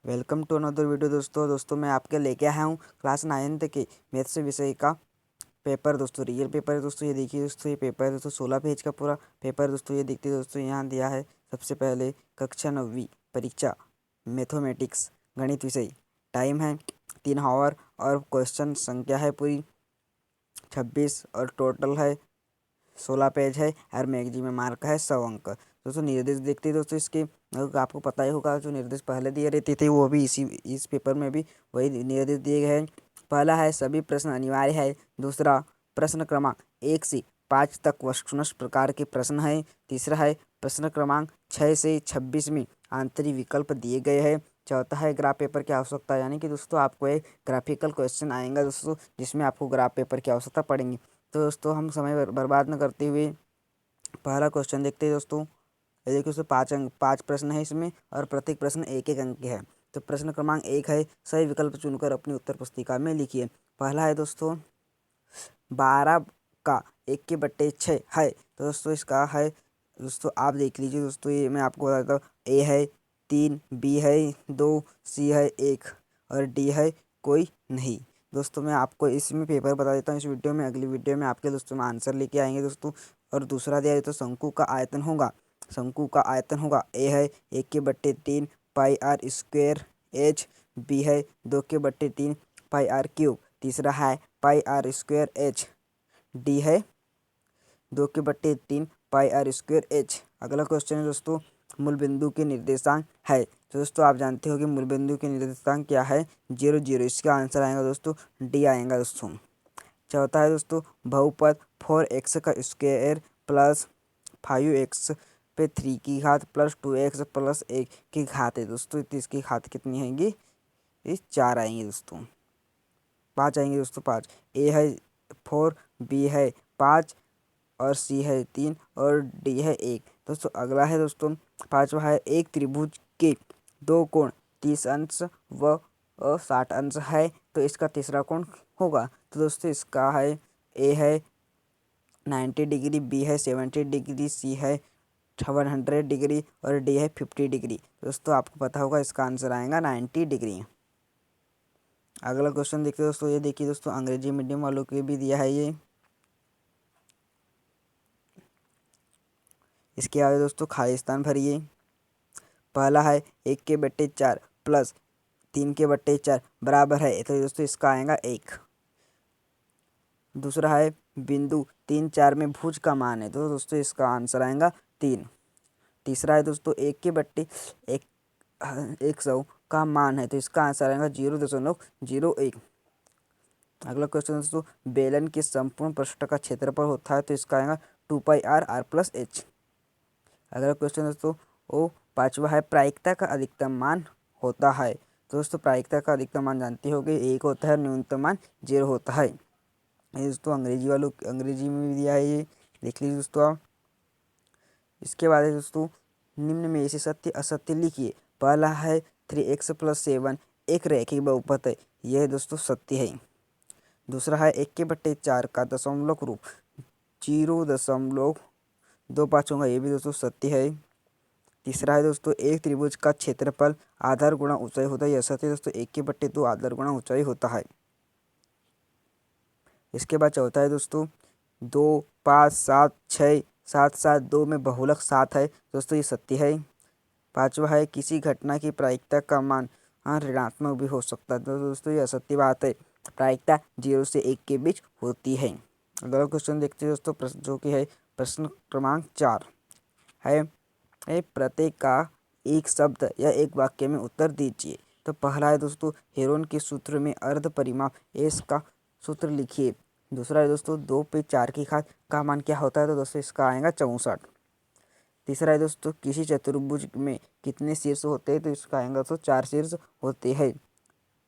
Welcome to another video दोस्तों मैं आपके लेके आया हूँ क्लास 9th के मैथ्स विषय का पेपर दोस्तों। रियल पेपर है दोस्तों। ये देखिए दोस्तों, ये पेपर है दोस्तों, 16 पेज का पूरा पेपर दोस्तों। ये देखते दोस्तों, यहाँ दिया है सबसे पहले कक्षा 9वीं परीक्षा मैथमेटिक्स गणित विषय। टाइम है 3 आवर और क्वेश्चन संख्या है पूरी 26 और टोटल है 16 पेज है। हर मैगजीन में मार्क है 100 अंक। दोस्तों निर्देश देखते हैं दोस्तों इसके, आपको पता ही होगा जो निर्देश पहले दिए रहते थे वो भी इस पेपर में भी वही निर्देश दिए गए हैं। पहला है सभी प्रश्न अनिवार्य है। दूसरा प्रश्न क्रमांक 1 से 5 तक वस्तुनिष्ठ प्रकार के प्रश्न है। तीसरा है प्रश्न क्रमांक 6 से 26 में आंतरिक विकल्प दिए गए हैं। चौथा है ग्राफ पेपर की आवश्यकता, यानी कि दोस्तों आपको एक ग्राफिकल क्वेश्चन आएगा दोस्तों, जिसमें आपको ग्राफ पेपर की आवश्यकता पड़ेगी। तो दोस्तों हम समय बर्बाद न करते हुए पहला क्वेश्चन देखते हैं दोस्तों। ये देखिए दोस्तों, 5 प्रश्न है इसमें और प्रत्येक प्रश्न 1-1 अंक के है। तो प्रश्न क्रमांक 1 है, सही विकल्प चुनकर अपनी उत्तर पुस्तिका में लिखिए। पहला है दोस्तों 12 का 1/6 है। तो दोस्तों इसका है दोस्तों, आप देख लीजिए दोस्तों, ये मैं आपको बताता हूँ। ए है 3, बी है 2, सी है 1 और डी है कोई नहीं। दोस्तों मैं आपको इसमें पेपर बता देता हूँ इस वीडियो में। अगली वीडियो में आपके दोस्तों में आंसर लेके आएंगे दोस्तों। और दूसरा दिया है तो शंकु का आयतन होगा, शंकु का आयतन होगा। ए है 1/3 पाई आर स्क्वेयर एच। बी है 2/3 पाई आर क्यूब। तीसरा है पाई आर स्क्वेयर एच। डी है 2/3 पाई आर स्क्वेयर एच। अगला क्वेश्चन है दोस्तों, मूल बिंदु के निर्देशांक है। तो दोस्तों आप जानते हो कि मूल बिंदु के निर्देशांक क्या है, 0 0। इसका आंसर आएगा दोस्तों डी आएगा दोस्तों। चौथा है दोस्तों बहुपद 4x का स्क्वायर प्लस 5x पे 3 की घात प्लस 2x प्लस 1 की घात है दोस्तों। तो इसकी घात कितनी आएंगी, ये 4 आएंगी दोस्तों, 5 आएंगे दोस्तों, 5। ए है 4, बी है 5 और सी है 3 और डी है 1। दोस्तों अगला है दोस्तों 5वां है, एक त्रिभुज के 2 कोण 30 अंश व 60 अंश है। तो इसका तीसरा कोण होगा। तो दोस्तों इसका है ए है 90 डिग्री, बी है 70 डिग्री, सी है 100 डिग्री और डी है 50 डिग्री। दोस्तों आपको पता होगा इसका आंसर आएगा 90 डिग्री। अगला क्वेश्चन देखते दोस्तों। ये देखिए दोस्तों, अंग्रेजी मीडियम वालों के भी दिया है ये। इसके आगे दोस्तों खाली स्थान भरिए। पहला है 1/4 प्लस 3/4 बराबर है, तो दोस्तों इसका आएगा 1। दूसरा है बिंदु 3 4 में भुज का मान है, तो दोस्तों इसका आंसर आएगा 3। तीसरा है दोस्तों 1/100 का मान है, तो इसका आंसर आएगा 0.01। अगला क्वेश्चन दोस्तों, बेलन के संपूर्ण पृष्ठ का क्षेत्रफल होता है, तो इसका आएगा 2πr+h। अगला क्वेश्चन दोस्तों ओ 5वां है, प्रायिकता का अधिकतम मान होता है। तो दोस्तों प्रायिकता का अधिकतम मान जानते हो कि 1 होता है, न्यूनतम मान 0 होता है। ये दोस्तों अंग्रेजी में भी दिया है, ये देख लीजिए दोस्तों आप। इसके बाद है दोस्तों, निम्न में से सत्य असत्य लिखिए। पहला है 3x + 7 एक रैखिक बहुपद है, यह दोस्तों सत्य है। दूसरा है 1/4 का दशमलव रूप 0.25 होगा, ये भी दोस्तों सत्य है। तीसरा है दोस्तों, एक त्रिभुज का क्षेत्रफल आधार गुणा ऊंचाई होता है, यह सत्य है दोस्तों, 1/2 आधार गुणा ऊंचाई होता है। इसके बाद चौथा है दोस्तों 2 5 7 6 7 7 2 में बहुलक 7 है, दोस्तों ये सत्य है। पांचवा है किसी घटना की प्रायिकता का मान ऋणात्मक भी हो सकता है, तो दोस्तों ये असत्य बात है। प्रायिकता 0 से 1 के बीच होती है। अगला क्वेश्चन देखते हैं दोस्तों, प्रश्न जो कि है प्रश्न क्रमांक 4 है, प्रत्येक का एक शब्द या एक वाक्य में उत्तर दीजिए। तो पहला है दोस्तों, हेरोन के सूत्र में अर्ध परिमाप एस का सूत्र लिखिए। दूसरा है दोस्तों, 2/4 की घात का मान क्या होता है, तो दोस्तों इसका आएगा 64। तीसरा है दोस्तों, किसी चतुर्भुज में कितने शीर्ष होते हैं, तो इसका आएगा दोस्तों 4 शीर्ष होते हैं।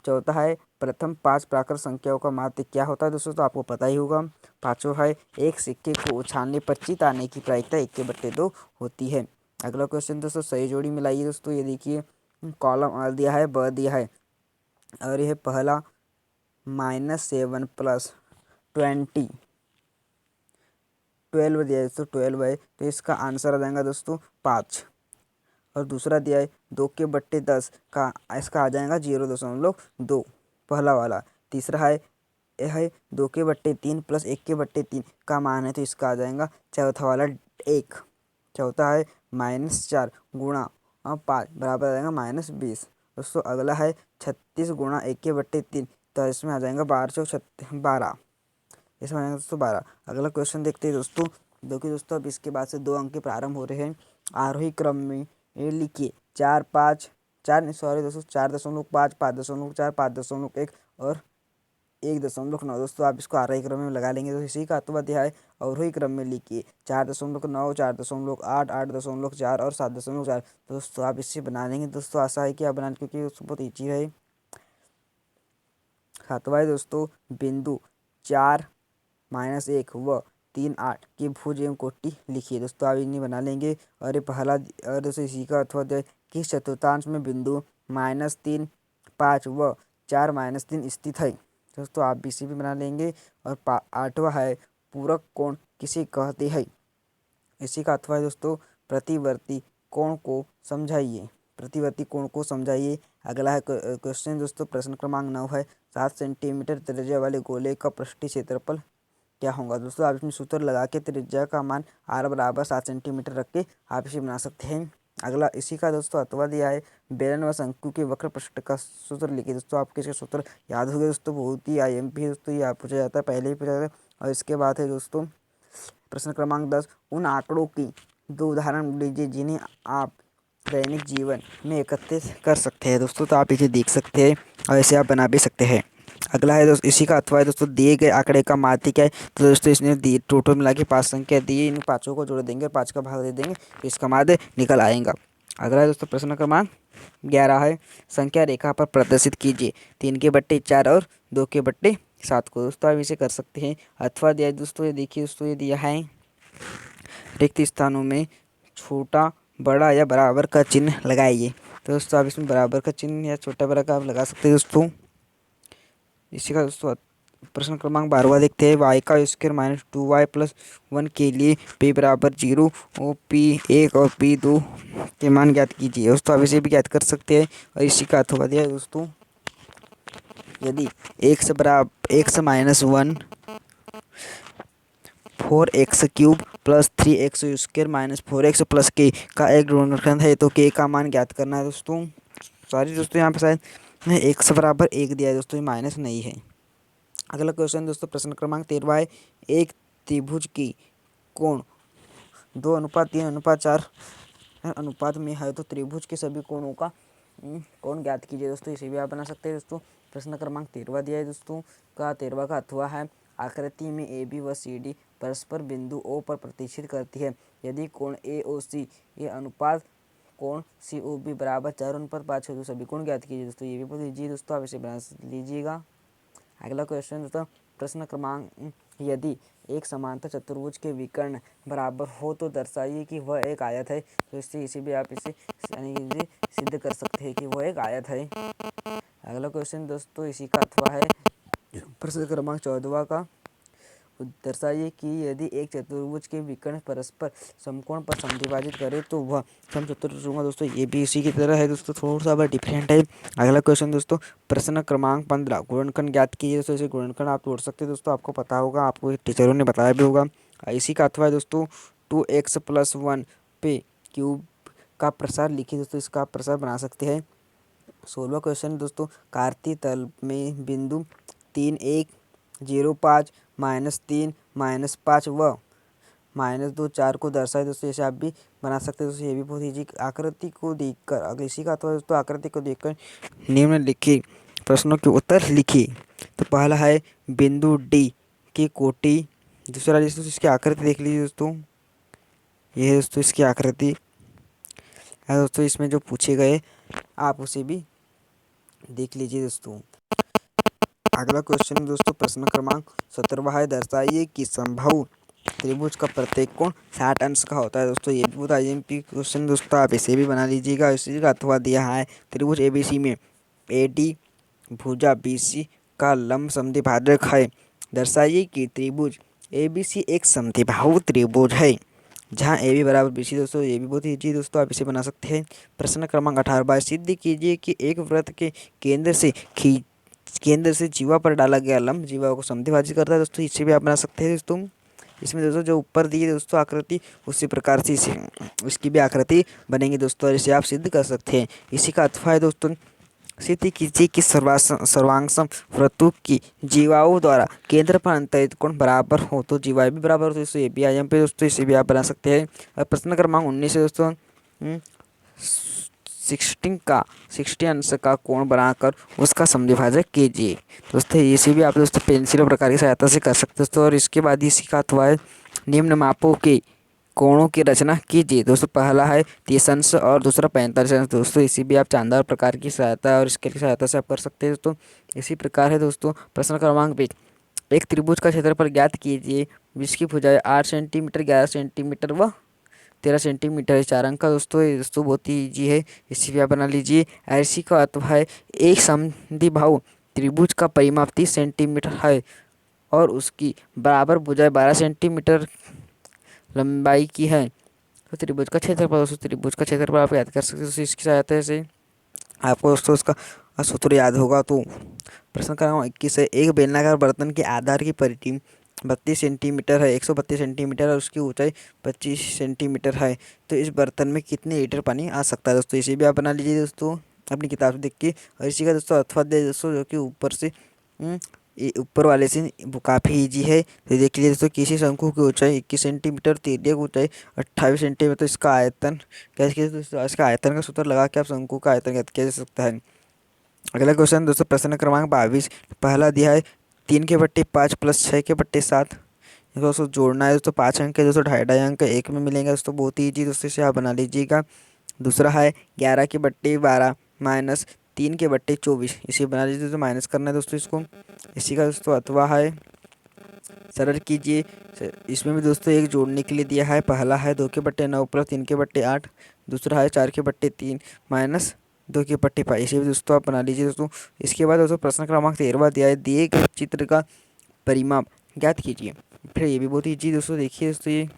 चौथा है प्रथम 5 प्राकृत संख्याओं का माध्य क्या होता है, दोस्तों तो आपको पता ही होगा। पाँचवा है एक सिक्के को उछालने पर जीत आने की प्रायिकता 1/2 होती है। अगला क्वेश्चन दोस्तों, सही जोड़ी मिलाइए दोस्तों। ये देखिए कॉलम आ दिया है, ब दिया है और यह पहला -7 + 20 12 दिया है दोस्तों, 12 है, तो इसका आंसर आ जाएगा दोस्तों 5। और दूसरा दिया है 2/10 का इसका आ जाएगा 0.2 पहला वाला। तीसरा है यह है 2/3 प्लस 1/3 का मान है तो इसका आ जाएगा चौथा वाला 1। चौथा है -4 गुणा 5 बराबर आ जाएगा -20। दोस्तों अगला है 36 गुणा 1/3 तो इसमें आ जाएगा 12। इसमें आ जाएगा दोस्तों 12। अगला क्वेश्चन देखते हैं दोस्तों। देखिए दोस्तों अब इसके बाद से 2 अंक के प्रारंभ हो रहे हैं। आरोही क्रम में ये लिखिए 4 5 4 सॉरी दोस्तों 4.5 5.4 5.1 और 1.9। दोस्तों आप इसको आरोही क्रम में लगा लेंगे तो इसी का अथवा अध्याय अवरोही क्रम में लिखिए 4.9 4.8 8.4 और 7.4। दोस्तों आप इससे बना लेंगे। दोस्तों आशा है कि आप बना, क्योंकि दोस्तों बहुत ईजी है। सातवां है दोस्तों बिंदु 4 -1 व 3 8 की भुज एवं कोटि लिखिए। दोस्तों आप इन्हें बना लेंगे। और ये पहला और दोस्तों इसी का अथवा अध्याय किस चतुर्थांश में बिंदु -3 5 व 4 -3 स्थित है। दोस्तों आप भी इसी भी बना लेंगे। और 8वां है पूरक कोण किसे कहते हैं। इसी का अथवा है दोस्तों प्रतिवर्ती कोण को समझाइए। प्रतिवर्ती कोण को समझाइए। अगला है क्वेश्चन दोस्तों प्रश्न क्रमांक 9 है 7 सेंटीमीटर त्रिज्या वाले गोले का पृष्ठीय क्षेत्रफल क्या होगा। दोस्तों आप इसमें सूत्र लगा के त्रिज्या का मान r बराबर 7 सेंटीमीटर रख के आप इसे बना सकते हैं। अगला इसी का दोस्तों अथवा दिया है बेलन व शंकु के वक्र पृष्ठ का सूत्र लिखिए। दोस्तों आपके इसका सूत्र याद हो गया दोस्तों, बहुत ही IMP है दोस्तों, ये पूछा जाता है, पहले ही पूछा जाता है। और इसके बाद है दोस्तों प्रश्न क्रमांक 10 उन आंकड़ों की 2 उदाहरण लीजिए जिन्हें आप दैनिक जीवन में एकत्रित कर सकते हैं। दोस्तों तो आप इसे देख सकते हैं और इसे आप बना भी सकते हैं। अगला है दोस्तों इसी का अथवा है दोस्तों दिए गए आंकड़े का माध्य क्या है। तो दोस्तों इसने टोटल मिला के 5 संख्या दी, इन 5 को जोड़ देंगे, 5 का भाग दे देंगे तो इसका माध्य निकल आएगा। अगला है दोस्तों प्रश्न क्रमांक 11 है संख्या रेखा पर प्रदर्शित कीजिए 3/4 और 2/7 को। दोस्तों आप इसे कर सकते हैं। अथवा दिया है दोस्तों, ये देखिए दोस्तों ये दिया है रिक्त स्थानों में छोटा बड़ा या बराबर का चिन्ह लगाइए। तो दोस्तों आप इसमें बराबर का चिन्ह या छोटा बड़ा का आप लगा सकते हैं दोस्तों। इसी का दोस्तों प्रश्न क्रमांक 12 देखते हैं y का स्क्वायर -2y + 1 के लिए p बराबर 0 और p1 और p2 के मान ज्ञात कीजिए। दोस्तों आप इसे भी ज्ञात कर सकते हैं। और इसी का अथवा दिया है दोस्तों यदि x -1 4x³ + 3x² - 4x + k का एक गुणनखंड है तो k का मान ज्ञात करना है। दोस्तों सॉरी दोस्तों यहाँ पे शायद x बराबर 1 दिया है दोस्तों, ये माइनस नहीं है। अगला क्वेश्चन दोस्तों प्रश्न क्रमांक 13 है एक त्रिभुज की कोण 2:3:4 अनुपात में है तो त्रिभुज के सभी कोणों का कोण ज्ञात कीजिए। दोस्तों इसे भी आप बना सकते हैं। दोस्तों प्रश्न क्रमांक 13 दिया है दोस्तों 13वां का अथवा है आकृति में AB व CD परस्पर बिंदु O पर प्रतिष्ठित करती है। यदि कोण AOC ये अनुपात कोण COB बराबर 4:5 है तो सभी कोण ज्ञात कीजिए। दोस्तों ये भी बहुत ईजी है दोस्तों, आप इसे बना लीजिएगा। अगला क्वेश्चन दोस्तों प्रश्न क्रमांक यदि एक समांतर चतुर्भुज के विकर्ण बराबर हो तो दर्शाइए कि वह एक आयत है। तो इससे इसी भी आप इसे सिद्ध कर सकते हैं कि वह एक आयत है। अगला क्वेश्चन दोस्तों इसी का अथवा है प्रश्न क्रमांक 14 का दर्शाइए कि यदि एक चतुर्भुज के विकर्ण परस्पर समकोण पर समद्विभाजित करे तो वह समचतुर्भुज होगा। दोस्तों ये भी इसी की तरह है दोस्तों, थोड़ा सा बड़ा डिफरेंट है। अगला क्वेश्चन दोस्तों प्रश्न क्रमांक 15 गुणनखंड ज्ञात कीजिए। दोस्तों इसे गुणनखंड आप तोड़ सकते हैं दोस्तों, आपको पता होगा, आपको टीचरों ने बताया भी होगा। इसी का अथवा है दोस्तों 2x + 1 पे क्यूब का प्रसार लिखिए। दोस्तों इसका आप प्रसार बना सकते हैं। 16वां क्वेश्चन दोस्तों कार्तीय तल में बिंदु 3 1 0 5 -3 -5 व -2 4 को दर्शाए। दोस्तों इसे आप भी बना सकते हैं। दोस्तों ये भी बहुत ईजी आकृति को देखकर अगर इसी का अथवा दोस्तों आकृति को देखकर निम्नलिखित प्रश्नों के उत्तर लिखिए। तो पहला है बिंदु D की कोटि। दूसरा दोस्तों इसकी आकृति देख लीजिए दोस्तों, ये है दोस्तों इसकी आकृति है। दोस्तों इसमें जो पूछे गए आप उसे भी देख लीजिए दोस्तों। अगला क्वेश्चन दोस्तों प्रश्न क्रमांक 17 है दर्शाइए कि समबाहु त्रिभुज का प्रत्येक कोण 60 अंश का होता है। दोस्तों ये भी बहुत IMP क्वेश्चन दोस्तों, आप इसे भी बना लीजिएगा। इसी का अथवा दिया है त्रिभुज ABC में AD भुजा BC का लंब समद्विभाजक है। दर्शाइए कि त्रिभुज ABC एक समद्विबाहु त्रिभुज है। जहाँ ए बी बराबर बी सी दोस्तों, ये भी बहुत ईजी दोस्तों, आप इसे बना सकते हैं। प्रश्न क्रमांक 18 सिद्ध कीजिए कि एक वृत्त के केंद्र से जीवा पर डाला गया लंब जीवा को समद्विभाजित करता है दोस्तों, इसे भी आप बना सकते हैं दोस्तों। इसमें दोस्तों जो ऊपर दी है दोस्तों आकृति, उसी प्रकार से इसे इसकी भी आकृति बनेगी दोस्तों, और इसे आप सिद्ध कर सकते हैं। इसी का अथवा है दोस्तों, सिद्ध कीजिए कि सर्वांगसम वृत्तों की जीवाओं द्वारा केंद्र पर अंतरित कोण बराबर हो, तो जीवा भी बराबर हो दोस्तों, ये भी आ यहाँ पे दोस्तों, इसे भी आप बना सकते हैं। और प्रश्न क्रमांक 19 है दोस्तों, 60 अंश का कोण बनाकर उसका समद्विभाजक कीजिए दोस्तों, इसे भी आप दोस्तों पेंसिल प्रकार की सहायता से कर सकते हो दोस्तों। और इसके बाद इसी का अथवा है, निम्न मापों के कोणों की रचना कीजिए दोस्तों, पहला है 30 अंश और दूसरा 45 अंश दोस्तों, इसी भी आप चांदार प्रकार की सहायता और इसके की सहायता से आप कर सकते हैं दोस्तों। इसी प्रकार है दोस्तों प्रश्न क्रमांक 20, एक त्रिभुज का क्षेत्रफल ज्ञात कीजिए जिसकी भुजाएं 8 सेंटीमीटर, 11 सेंटीमीटर व 13 सेंटीमीटर है। 4 अंक का दोस्तों, ये दोस्तों बहुत ही ईजी है, इसी भी आप बना लीजिए। ऐसी का अथवा है, एक समद्विबाहु त्रिभुज का परिमाप 30 सेंटीमीटर है और उसकी बराबर भुजाएं 12 सेंटीमीटर लंबाई की है, तो त्रिभुज का क्षेत्रफल दोस्तों, त्रिभुज का क्षेत्रफल आप याद कर सकते हो दोस्तों, इसकी सहायता से आपको दोस्तों उसका सूत्र याद होगा। तो प्रश्न क्रमांक 21 है, एक बेलनाकार बर्तन के आधार की परिधि 32 सेंटीमीटर है, 132 सेंटीमीटर और उसकी ऊंचाई 25 सेंटीमीटर है, तो इस बर्तन में कितने लीटर पानी आ सकता है दोस्तों, इसे भी आप बना लीजिए दोस्तों अपनी किताब से देख के। और इसी का दोस्तों अथवा दे दोस्तों, जो कि ऊपर से ऊपर वाले से काफ़ी ईजी है, तो देख लीजिए दोस्तों, किसी शंकु की ऊंचाई 21 सेंटीमीटर, त्रिज्या की ऊंचाई 28 सेंटीमीटर, इसका आयतन कैसे दोस्तों, इसका आयतन का सूत्र लगा के आप शंकु का आयतन ज्ञात किया जा सकता है। अगला क्वेश्चन दोस्तों प्रश्न क्रमांक 22, पहला दिया है 3/5 + 6/7, दोस्तों जोड़ना है दोस्तों, 5 अंक है दोस्तों, ढाई ढाई अंक एक में मिलेंगे दोस्तों, बहुत ही ईजी दोस्तों, इसे आप बना लीजिएगा। दूसरा है 11/12 माइनस 3/24, इसे बना लीजिए दोस्तों, माइनस करना है दोस्तों इसको। इसी का दोस्तों अथवा है, सरल कीजिए। इसमें भी दोस्तों एक जोड़ने के लिए दिया है, पहला है 2/9 + 3/8, दूसरा है 4/3 माइनस 2/5, इसे भी दोस्तों आप बना लीजिए दोस्तों। इसके बाद दोस्तों प्रश्न क्रमांक 13 दिया है, दिए गए चित्र का परिमाप ज्ञात कीजिए। फिर ये भी बहुत ईजी दोस्तों, देखिए दोस्तों, ये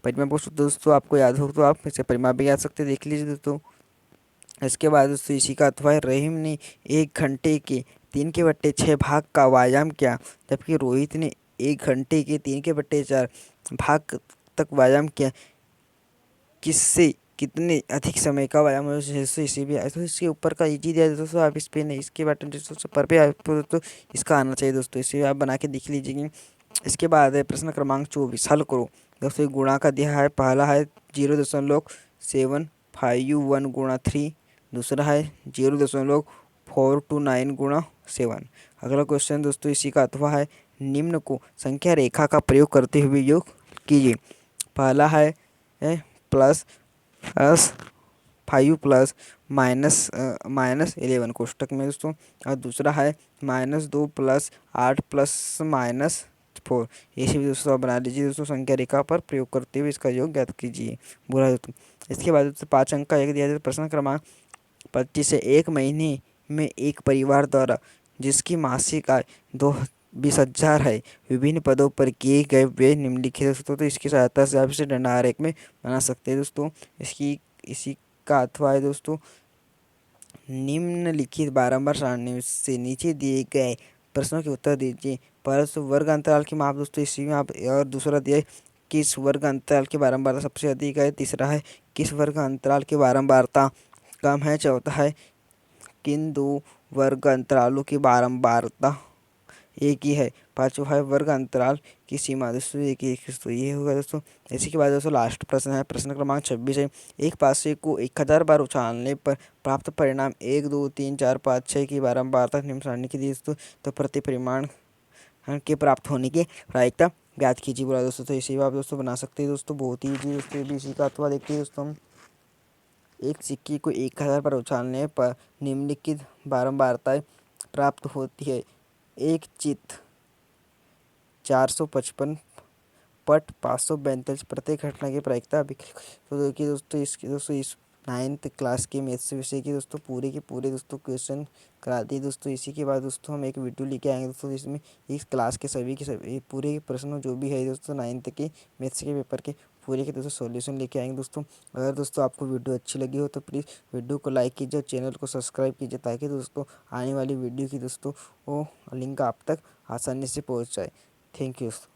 परिमाप को दोस्तों आपको याद हो तो आप इसे परिमाप भी याद सकते देख लीजिए दोस्तों। इसके बाद दोस्तों इसी का अथवा है, रहीम ने 1 घंटे के 3/6 भाग का व्यायाम किया, जबकि रोहित ने 1 घंटे के 3/4 भाग तक व्यायाम किया, किससे कितने अधिक समय का व्यायाम हो, इसी भी तो इसके ऊपर का ईजी दिया है दोस्तों, आप इस पे नहीं, इसके बटन दोस्तों पर पे आपको दोस्तों इसका आना चाहिए दोस्तों, इसे आप बना के देख लीजिए। इसके बाद है प्रश्न क्रमांक 24, हल करो दोस्तों, गुणा का दिया है, पहला है 0.751 गुणा 3, दूसरा है 0.429 गुणा 7। अगला क्वेश्चन दोस्तों इसी का अथवा है, निम्न को संख्या रेखा का प्रयोग करते हुए योग कीजिए। पहला है +5 +- 11 कोष्टक में दोस्तों, और दूसरा है -2 + 8 ± 4, ये भी दोस्तों आप बना लीजिए दोस्तों, संख्या रेखा पर प्रयोग करते हुए इसका योग ज्ञात कीजिए। बुरा दोस्तों, इसके बाद दोस्तों 5 अंक का एक दिया जाता है, प्रश्न क्रमांक 25 है, एक महीने में एक परिवार द्वारा जिसकी मासिक आय 20,000 है, विभिन्न पदों पर किए गए व्यय निम्नलिखित दोस्तों, तो इसकी सहायता से आप इसे डंडा आरेख में बना सकते हैं दोस्तों। इसी का अथवा है दोस्तों, निम्नलिखित बारंबार सारणी से नीचे दिए गए प्रश्नों के उत्तर दीजिए। परस्पर वर्ग अंतराल की माप दोस्तों, इसी में आप, और दूसरा दिया है किस वर्ग अंतराल की बारंबारता सबसे अधिक है, तीसरा है किस वर्ग अंतराल की बारंबारता कम है, चौथा है किन दो वर्ग अंतरालों की बारंबारता एक ही है, पाँचवा है वर्ग अंतराल की सीमा दोस्तों एक ही, तो ये होगा दोस्तों। इसी के बाद दोस्तों लास्ट प्रश्न है, प्रश्न क्रमांक 26 है, एक पासे को 1000 बार उछालने पर प्राप्त परिणाम 1 2 3 4 5 6 की बारंबारता निम्न सारणी की दी दोस्तों, तो प्रति परिमाण के प्राप्त होने की प्रायिकता ज्ञात कीजिए बोला दोस्तों, तो इसी आप दोस्तों बना सकते हैं दोस्तों, बहुत ही ईजी दोस्तों, इसी का अथवा देखते हैं दोस्तों हम। एक सिक्के को 1000 बार उछालने पर निम्नलिखित बारंबारताएं प्राप्त होती है, एक चित 455 पट 542, प्रत्येक घटना की प्रायिकता अभी, तो देखिए दोस्तों इसकी दोस्तों इस 9th क्लास के मैथ्स विषय की दोस्तों पूरे के पूरे दोस्तों क्वेश्चन करा दिए दोस्तों। इसी के बाद दोस्तों हम एक वीडियो लेके आएंगे दोस्तों, जिसमें इस क्लास के सभी के सभी पूरे प्रश्न जो भी है दोस्तों 9th के मैथ्स के पेपर के पूरे के दोस्तों सॉल्यूशन लेके आएंगे दोस्तों। अगर दोस्तों आपको वीडियो अच्छी लगी हो तो प्लीज़ वीडियो को लाइक कीजिए और चैनल को सब्सक्राइब कीजिए, ताकि दोस्तों आने वाली वीडियो की दोस्तों वो लिंक आप तक आसानी से पहुँच जाए। थैंक यू दोस्तों।